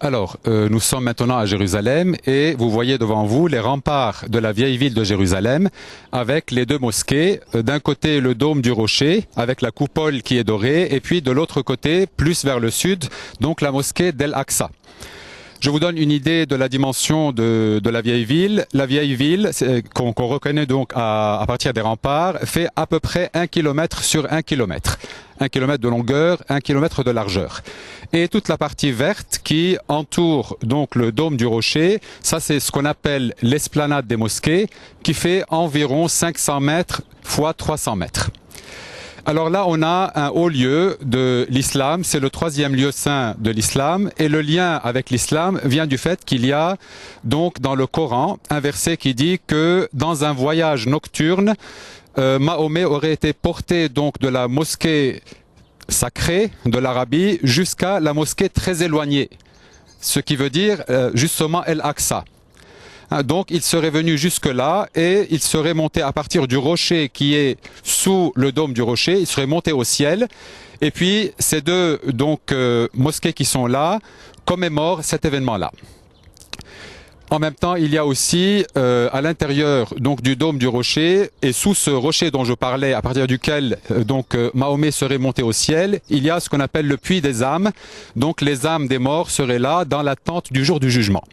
Alors, nous sommes maintenant à Jérusalem et vous voyez devant vous les remparts de la vieille ville de Jérusalem avec les deux mosquées. D'un côté, le dôme du rocher avec la coupole qui est dorée et puis de l'autre côté, plus vers le sud, donc la mosquée d'El-Aqsa. Je vous donne une idée de la dimension de la vieille ville. La vieille ville, qu'on reconnaît donc à partir des remparts, fait à peu près 1 km sur 1 km. 1 km de longueur, 1 km de largeur. Et toute la partie verte qui entoure donc le dôme du rocher, ça c'est ce qu'on appelle l'esplanade des mosquées, qui fait environ 500 mètres fois 300 mètres. Alors là, on a un haut lieu de l'islam, c'est le 3e lieu saint de l'islam, et le lien avec l'islam vient du fait qu'il y a donc dans le Coran un verset qui dit que dans un voyage nocturne, Mahomet aurait été porté donc de la mosquée sacrée de l'Arabie jusqu'à la mosquée très éloignée, ce qui veut dire justement El-Aqsa. Donc il serait venu jusque-là et il serait monté à partir du rocher qui est sous le dôme du rocher, il serait monté au ciel. Et puis ces deux mosquées qui sont là commémorent cet événement-là. En même temps, il y a aussi à l'intérieur donc du dôme du rocher et sous ce rocher dont je parlais, à partir duquel Mahomet serait monté au ciel, il y a ce qu'on appelle le puits des âmes. Donc les âmes des morts seraient là dans l'attente du jour du jugement.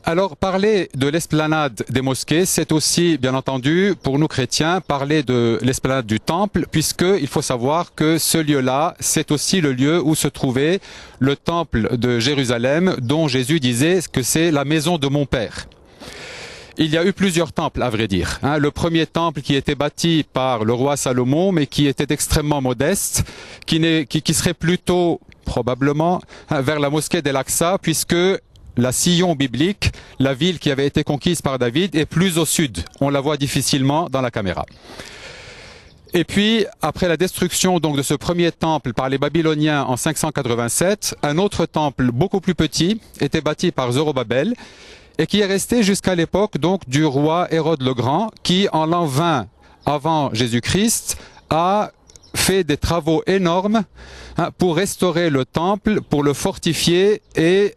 Alors, parler de l'esplanade des mosquées, c'est aussi, bien entendu, pour nous chrétiens, parler de l'esplanade du temple, puisqu'il faut savoir que ce lieu-là, c'est aussi le lieu où se trouvait le temple de Jérusalem, dont Jésus disait que c'est la maison de mon Père. Il y a eu plusieurs temples, à vrai dire. Le premier temple qui était bâti par le roi Salomon, mais qui était extrêmement modeste, qui serait plutôt, probablement, vers la mosquée d'El-Aqsa, puisque la Sion biblique, la ville qui avait été conquise par David, est plus au sud. On la voit difficilement dans la caméra. Et puis, après la destruction donc de ce premier temple par les Babyloniens en 587, un autre temple beaucoup plus petit était bâti par Zorobabel et qui est resté jusqu'à l'époque donc du roi Hérode le Grand, qui en l'an 20 avant Jésus-Christ a fait des travaux énormes pour restaurer le temple, pour le fortifier, et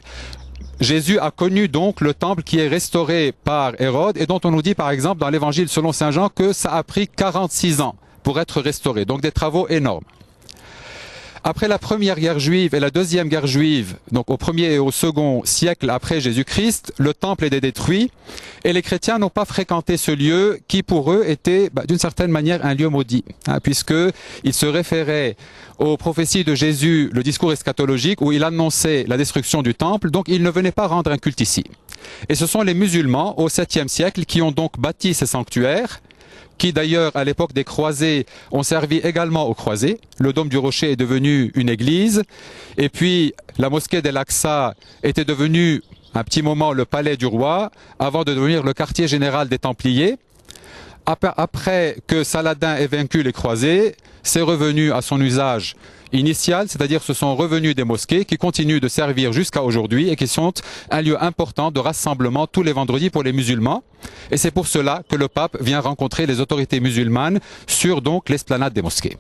Jésus a connu donc le temple qui est restauré par Hérode et dont on nous dit par exemple dans l'évangile selon saint Jean que ça a pris 46 ans pour être restauré. Donc des travaux énormes. Après la première guerre juive et la deuxième guerre juive, donc au 1er et au 2e siècle après Jésus-Christ, le temple est détruit et les chrétiens n'ont pas fréquenté ce lieu qui pour eux était d'une certaine manière un lieu maudit, puisqu'il se référait aux prophéties de Jésus, le discours eschatologique où il annonçait la destruction du temple, donc ils ne venaient pas rendre un culte ici. Et ce sont les musulmans au 7e siècle qui ont donc bâti ces sanctuaires, qui d'ailleurs à l'époque des croisés ont servi également aux croisés. Le dôme du rocher est devenu une église et puis la mosquée d'El-Aqsa était devenue un petit moment le palais du roi avant de devenir le quartier général des Templiers. Après que Saladin ait vaincu les croisés, c'est revenu à son usage initial, c'est-à-dire ce sont revenus des mosquées qui continuent de servir jusqu'à aujourd'hui et qui sont un lieu important de rassemblement tous les vendredis pour les musulmans. Et c'est pour cela que le pape vient rencontrer les autorités musulmanes sur donc l'esplanade des mosquées.